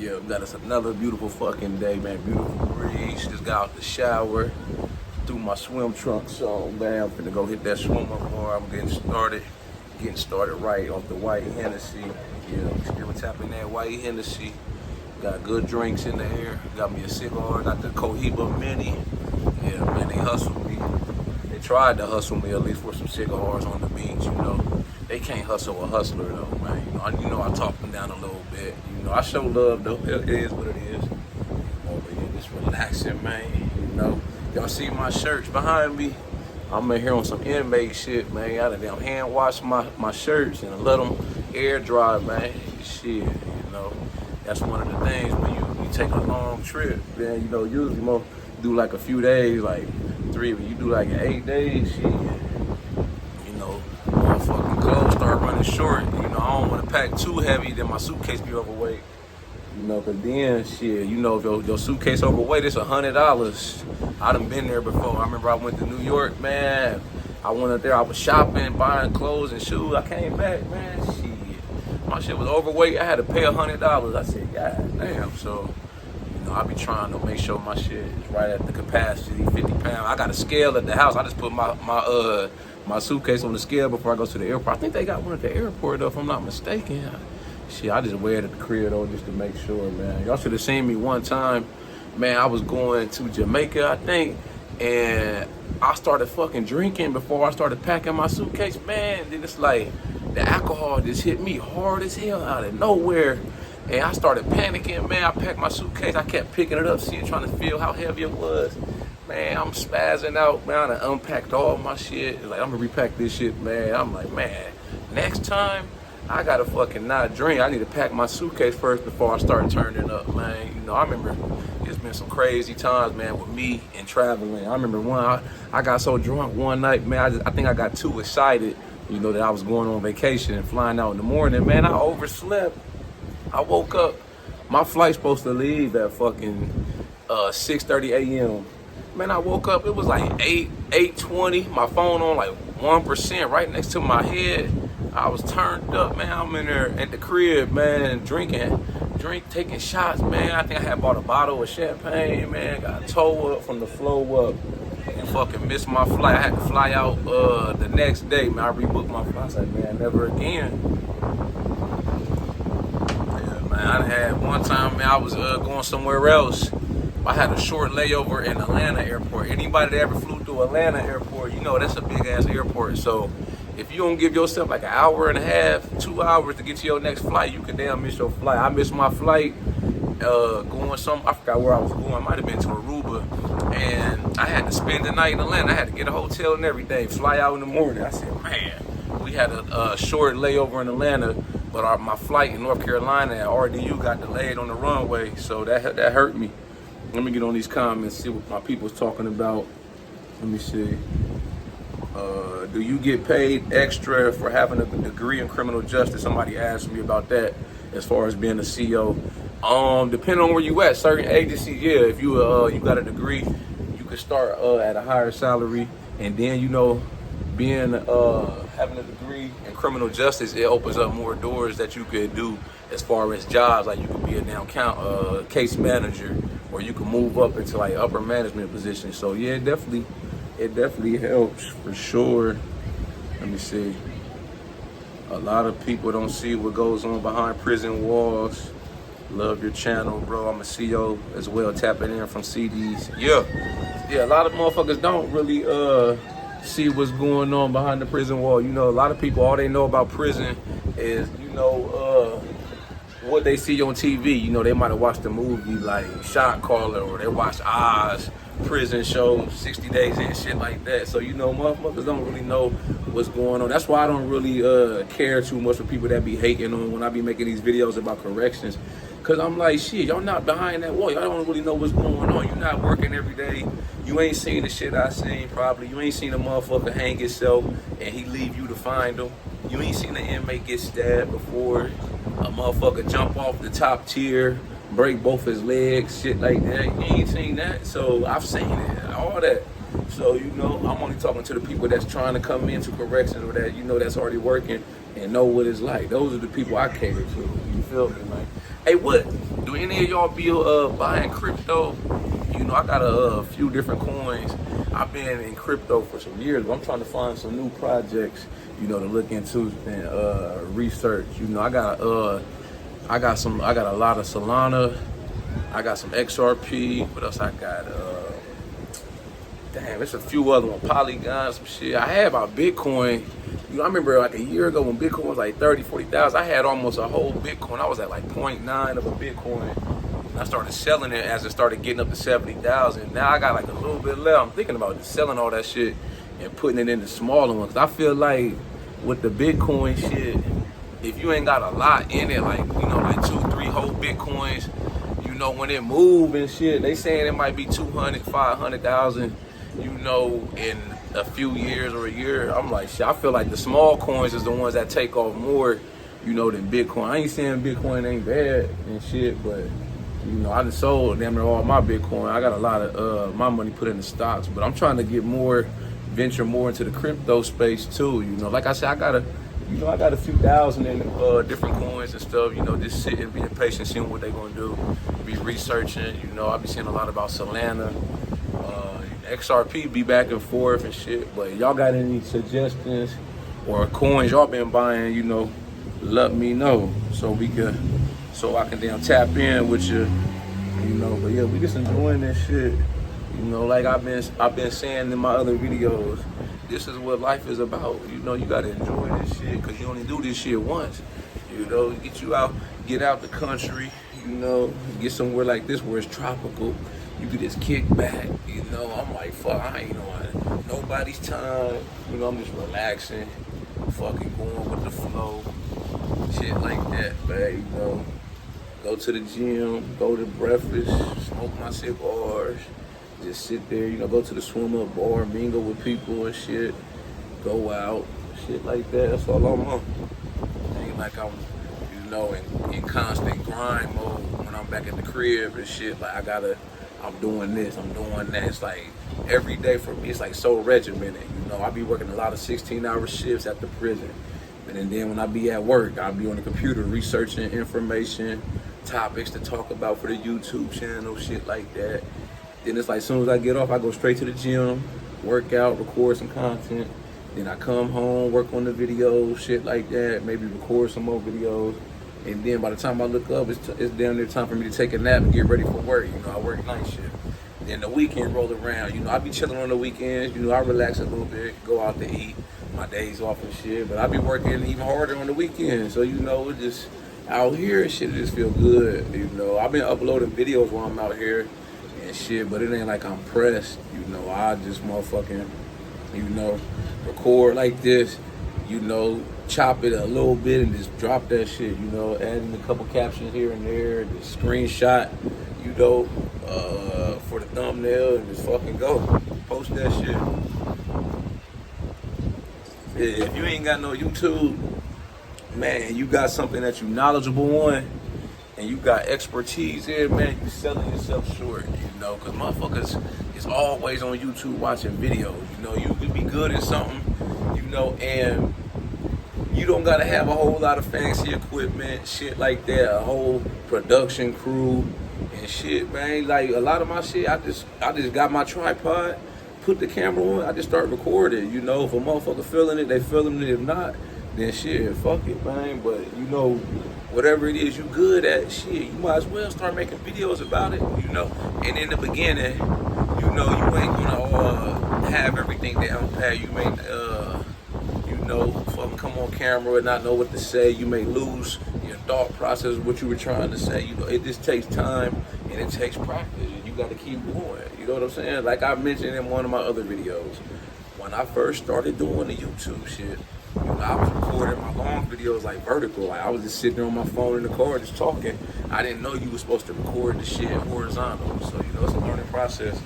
Yeah, we got us another beautiful fucking day, man. Beautiful breeze. Just got out the shower, threw my swim trunks on, man. I'm finna go hit that swim up more. I'm getting started right off the white Hennessy. Yeah, still tapping that white Hennessy. Got good drinks in the air. Got me a cigar. Got the Cohiba Mini. Yeah, man, they hustled me. They tried to hustle me at least for some cigars on the beach, you know. They can't hustle a hustler though, man. I talk them down a little bit. You know, I show love though. It is what it is. Over here, just relaxing, man. You know, y'all see my shirts behind me? I'm in here on some inmate shit, man. I done hand wash my shirts and let them air dry, man. Shit, you know. That's one of the things when you take a long trip, man. You know, usually you do like a few days, like 3. When you do like 8 days, shit. You know, motherfucking clothes start running short. You know, I don't want to pack too heavy, then my suitcase be overweight. You know, cause then shit, you know, if your suitcase overweight, it's $100. I done been there before. I remember I went to New York, man. I went up there, I was shopping, buying clothes and shoes. I came back, man, shit. My shit was overweight. I had to pay $100. I said, God damn. So, you know, I be trying to make sure my shit is right at the capacity, 50 pounds. I got a scale at the house. I just put my suitcase on the scale before I go to the airport. I think they got one at the airport though, if I'm not mistaken. Shit, I just wear it at the crib though, just to make sure, man. Y'all should have seen me one time, man. I was going to Jamaica, I think, and I started fucking drinking before I started packing my suitcase, man. Then it's like the alcohol just hit me hard as hell out of nowhere, and I started panicking, man. I packed my suitcase, I kept picking it up, trying to feel how heavy it was. Man, I'm spazzing out, man. I done unpacked all my shit. Like, I'm gonna repack this shit, man. I'm like, man, next time I gotta fucking not drink. I need to pack my suitcase first before I start turning up, man. You know, I remember it's been some crazy times, man, with me and traveling. I remember I got so drunk one night, man. I think I got too excited, you know, that I was going on vacation and flying out in the morning. Man, I overslept. I woke up. My flight's supposed to leave at fucking 6:30 a.m. Man, I woke up. It was like 8:20. My phone on like 1% right next to my head. I was turned up, man. I'm in there at the crib, man, taking shots, man. I think I had bought a bottle of champagne, man. Got toe up from the flow up and fucking missed my flight. I had to fly out the next day, man. I rebooked my flight. I said, man, never again. Yeah, man, I had one time, man, I was going somewhere else. I had a short layover in Atlanta airport. Anybody that ever flew through Atlanta airport, you know that's a big ass airport. So if you don't give yourself like an hour and a half, 2 hours to get to your next flight, you could damn miss your flight. I missed my flight I forgot where I was going. I might have been to Aruba. And I had to spend the night in Atlanta. I had to get a hotel and everything, fly out in the morning. I said, man, we had a short layover in Atlanta, but my flight in North Carolina at RDU got delayed on the runway. So that hurt me. Let me get on these comments, see what my people's talking about. Let me see. Do you get paid extra for having a degree in criminal justice? Somebody asked me about that as far as being a CO. Depending on where you at, certain agencies, yeah, if you got a degree, you can start at a higher salary, and then, you know, being having a degree in criminal justice, it opens up more doors that you could do as far as jobs. Like you could be a case manager, or you can move up into like upper management positions. So yeah, it definitely helps for sure. Let me see. A lot of people don't see what goes on behind prison walls. Love your channel, bro. I'm a CEO as well, tapping in from CDs. Yeah, a lot of motherfuckers don't really see what's going on behind the prison wall. You know, a lot of people, all they know about prison is, you know, what they see on TV. You know, they might have watched a movie like Shot Caller, or they watch Oz prison shows, 60 Days in, shit like that. So, you know, motherfuckers don't really know what's going on. That's why I don't really care too much for people that be hating on when I be making these videos about corrections. Cause I'm like, shit, y'all not behind that wall. Y'all don't really know what's going on. You're not working every day. You ain't seen the shit I seen probably. You ain't seen a motherfucker hang himself and he leave you to find him. You ain't seen an inmate get stabbed before. A motherfucker jump off the top tier, break both his legs, shit like that. You ain't seen that. So I've seen it, all that. So, you know, I'm only talking to the people that's trying to come into corrections, or that, you know, that's already working and know what it's like. Those are the people I cater to. You feel me? Like, hey, what do Do any of y'all be buying crypto? You know, I got a few different coins. I've been in crypto for some years, but I'm trying to find some new projects, you know, to look into and research. You know, I got a lot of Solana. I got some XRP. What else I got? Damn, there's a few other ones. Polygon, some shit. I had my Bitcoin. You know, I remember like a year ago when Bitcoin was like 30, 40,000. I had almost a whole Bitcoin. I was at like 0.9 of a Bitcoin. And I started selling it as it started getting up to 70,000. Now I got like a little bit left. I'm thinking about just selling all that shit and putting it into smaller ones. I feel like with the Bitcoin shit, if you ain't got a lot in it, like, you know, like 2, 3 whole Bitcoins, you know, when it move and shit, they saying it might be 200, 500,000, you know, in a few years or a year. I'm like, shit, I feel like the small coins is the ones that take off more, you know, than Bitcoin. I ain't saying Bitcoin ain't bad and shit, but, you know, I done sold damn near all my Bitcoin. I got a lot of my money put into stocks, but I'm trying to get venture more into the crypto space too. You know, like I said, I got a few thousand in different coins and stuff, you know, just sitting, being patient, seeing what they're gonna do, be researching, you know. I be seeing a lot about Solana, XRP, be back and forth and shit. But y'all got any suggestions or coins y'all been buying, you know, let me know so I can damn tap in with you, you know. But yeah, we just enjoying this shit. You know, like I've been saying in my other videos, this is what life is about. You know, you gotta enjoy this shit because you only do this shit once. You know, get out the country, you know, get somewhere like this where it's tropical. You can just kick back, you know. I'm like, fuck, I ain't on nobody's time. You know, I'm just relaxing, fucking going with the flow, shit like that, man, you know. Go to the gym, go to breakfast, smoke my cigars, just sit there, you know, go to the swim-up bar, mingle with people and shit, go out, shit like that. That's all I'm on. Ain't like I'm, you know, in constant grind mode when I'm back at the crib and shit. Like I'm doing this, I'm doing that. It's like every day for me, it's like so regimented. You know, I be working a lot of 16-hour shifts at the prison. And then when I be at work, I'll be on the computer researching information, topics to talk about for the YouTube channel, shit like that. Then it's like as soon as I get off, I go straight to the gym, work out, record some content. Then I come home, work on the videos, shit like that, maybe record some more videos. And then by the time I look up, it's damn near time for me to take a nap and get ready for work. You know, I work night shift. Then the weekend roll around. You know, I be chilling on the weekends. You know, I relax a little bit, go out to eat, my days off and shit. But I be working even harder on the weekends. So, you know, it just out here, shit, it just feel good. You know, I've been uploading videos while I'm out here and shit, but it ain't like I'm pressed. You know, I just motherfucking, you know, record like this, you know, chop it a little bit and just drop that shit, you know, adding a couple captions here and there, just screenshot, you know, for the thumbnail and just fucking go. Post that shit. If you ain't got no YouTube, man, you got something that you knowledgeable on and you got expertise in, man, you selling yourself short, you know, because motherfuckers is always on YouTube watching videos. You know, you can be good at something, you know, and you don't gotta have a whole lot of fancy equipment, shit like that, a whole production crew and shit, man. Like a lot of my shit, I just got my tripod, put the camera on, I just start recording. You know, if a motherfucker feeling it, they feeling it. If not, then shit, fuck it, man. But you know, whatever it is you good at, shit, you might as well start making videos about it, you know. And in the beginning, you know, you ain't gonna have everything down pat. You may you know, fucking come on camera and not know what to say. You may lose your thought process of what you were trying to say. You know, it just takes time and it takes practice. You got to keep going. You know what I'm saying? Like I mentioned in one of my other videos, when I first started doing the YouTube shit, you know, I was recording my long videos like vertical. Like I was just sitting there on my phone in the car just talking. I didn't know you were supposed to record the shit horizontal. So, you know, it's a learning process.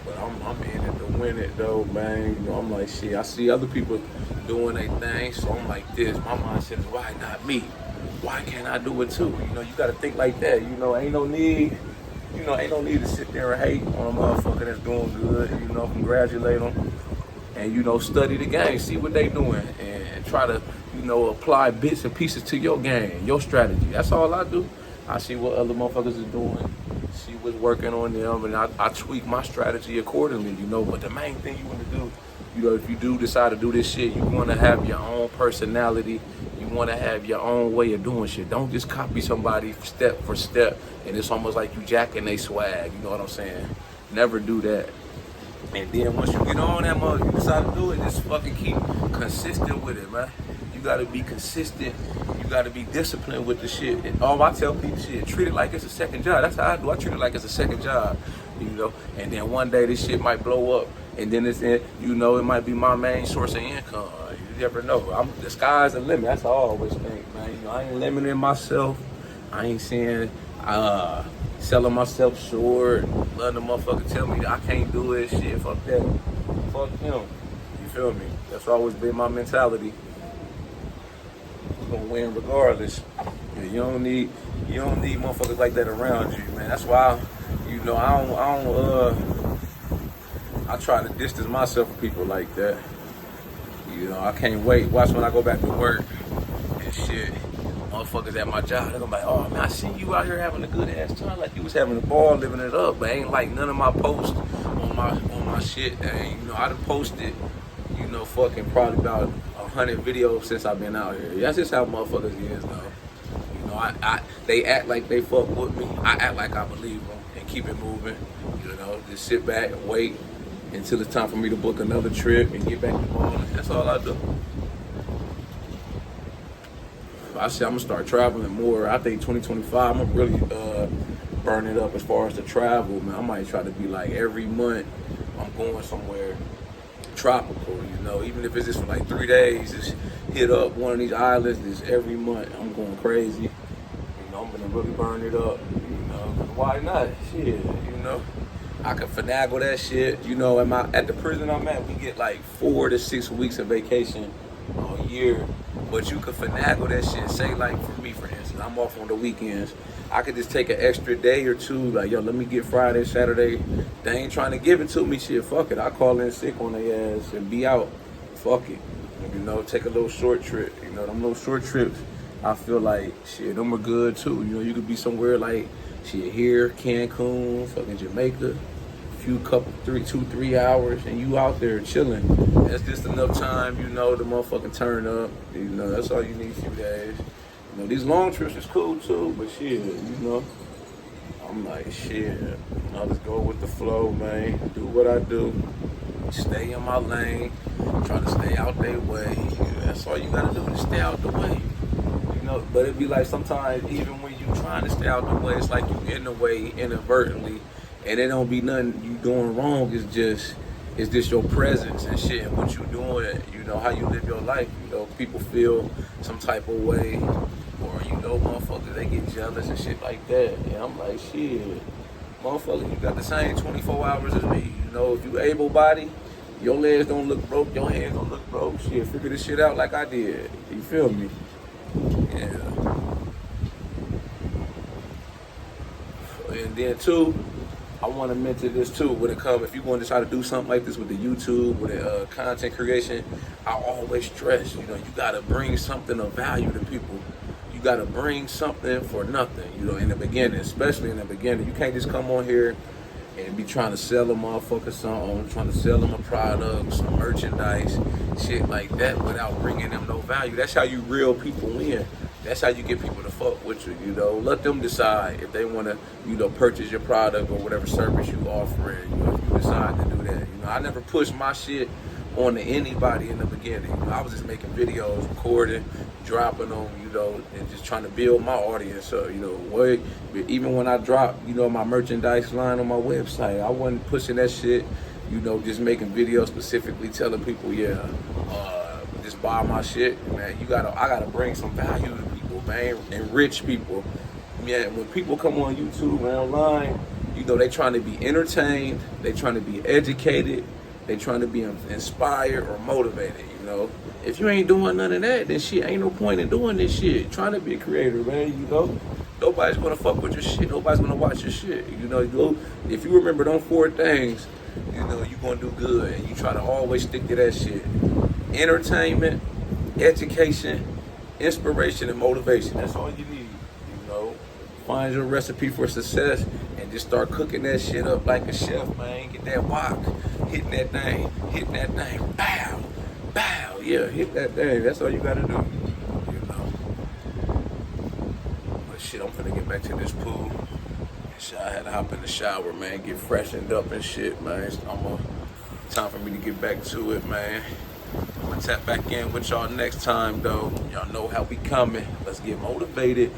But I'm in it to win it though, man. You know, I'm like, shit, I see other people doing their thing, so I'm like this. My mindset is, why not me? Why can't I do it too? You know, you gotta think like that. You know, ain't no need to sit there and hate on a motherfucker that's doing good. You know, congratulate them. And, you know, study the game, see what they doing, and try to, you know, apply bits and pieces to your game, your strategy. That's all I do. I see what other motherfuckers is doing, see what's working on them, and I tweak my strategy accordingly, you know. But the main thing you want to do, you know, if you do decide to do this shit, you want to have your own personality. You want to have your own way of doing shit. Don't just copy somebody step for step, and it's almost like you jacking they swag. You know what I'm saying? Never do that. And then once you get on that mother, you decide to do it, just fucking keep consistent with it, man. You gotta be consistent. You gotta be disciplined with the shit. And all I tell people, shit, treat it like it's a second job. That's how I do. I treat it like it's a second job, you know. And then one day this shit might blow up, and then it's in, you know, it might be my main source of income. You never know. The sky's the limit. That's how I always think, man. You know, I ain't limiting myself. I ain't saying selling myself short, letting the motherfucker tell me that I can't do it, shit, fuck that. Fuck him. You feel me? That's always been my mentality. You're gonna win regardless. Yeah, you don't need motherfuckers like that around you, man. That's why, you know, I try to distance myself from people like that. You know, I can't wait. Watch when I go back to work and shit. Motherfuckers at my job, they're gonna be like, oh man, I see you out here having a good ass time, like you was having a ball, living it up, but ain't like none of my posts on my shit. And you know, I done posted, you know, fucking probably about 100 videos since I've been out here. That's just how motherfuckers is, though. You know, they act like they fuck with me. I act like I believe them and keep it moving. You know, just sit back and wait until it's time for me to book another trip and get back to balling. That's all I do. I said I'm gonna start traveling more. I think 2025, I'm gonna really burn it up as far as the travel, man. I might try to be like every month I'm going somewhere tropical, you know, even if it's just for like 3 days, just hit up one of these islands. Just every month I'm going crazy. You know, I'm gonna really burn it up. You know, why not? Shit, you know, I can finagle that shit. You know, at the prison I'm at, we get like 4 to 6 weeks of vacation a year. But you could finagle that shit. Say like for me, for instance, I'm off on the weekends. I could just take an extra day or two. Like, yo, let me get Friday, Saturday. They ain't trying to give it to me. Shit, fuck it. I call in sick on their ass and be out. Fuck it. You know, take a little short trip. You know, them little short trips, I feel like, shit, them are good too. You know, you could be somewhere like, shit, here, Cancun, fucking Jamaica. Few couple, 3 hours, and you out there chilling. That's just enough time, you know, to motherfucking turn up. You know, that's all you need a few days. You know, these long trips is cool too, but shit, you know, I'm like, shit, I'll just go with the flow, man. Do what I do. Stay in my lane. Try to stay out their way. You know, that's all you gotta do, is stay out the way. You know, but it'd be like sometimes, even when you trying to stay out the way, it's like you in the way inadvertently. And it don't be nothing you doing wrong. It's just your presence and shit and what you doing. You know, how you live your life. You know, people feel some type of way, or you know, motherfuckers, they get jealous and shit like that. And I'm like, shit, motherfucker, you got the same 24 hours as me. You know, if you able-bodied, your legs don't look broke, your hands don't look broke. Shit, figure this shit out like I did. You feel me? Yeah. And then too, I want to mention this too, when it comes, if you want to try to do something like this with the YouTube, with the content creation, I always stress, you know, you got to bring something of value to people. You got to bring something for nothing, you know, in the beginning, especially in the beginning. You can't just come on here and be trying to sell a motherfucker something, trying to sell them a product, some merchandise, shit like that, without bringing them no value. That's how you reel people in. That's how you get people to fuck with you, you know. Let them decide if they want to, you know, purchase your product or whatever service you offering, you know, if you decide to do that. You know, I never pushed my shit on to anybody in the beginning. You know, I was just making videos, recording, dropping them, you know, and just trying to build my audience. So, you know, even when I dropped, you know, my merchandise line on my website, I wasn't pushing that shit, you know, just making videos specifically telling people, yeah, just buy my shit, man. I gotta bring some value to people, man, enrich people. Yeah, when people come on YouTube and online, you know, they trying to be entertained, they trying to be educated, they trying to be inspired or motivated, you know. If you ain't doing none of that, then shit, ain't no point in doing this shit. Trying to be a creator, man, you know. Nobody's gonna fuck with your shit. Nobody's gonna watch your shit. You know, if you remember them 4 things, you know, you gonna do good. And you try to always stick to that shit. Entertainment, education, inspiration, and motivation. That's all you need, you know. find your recipe for success and just start cooking that shit up like a chef, man. Get that wok, hitting that thing, bow, bow, yeah, hit that thing. That's all you gotta do, you know. But shit, I'm finna get back to this pool. I had to hop in the shower, man, get freshened up and shit, man. It's time for me to get back to it, man. I'm gonna tap back in with y'all next time, though. Y'all know how we coming. Let's get motivated.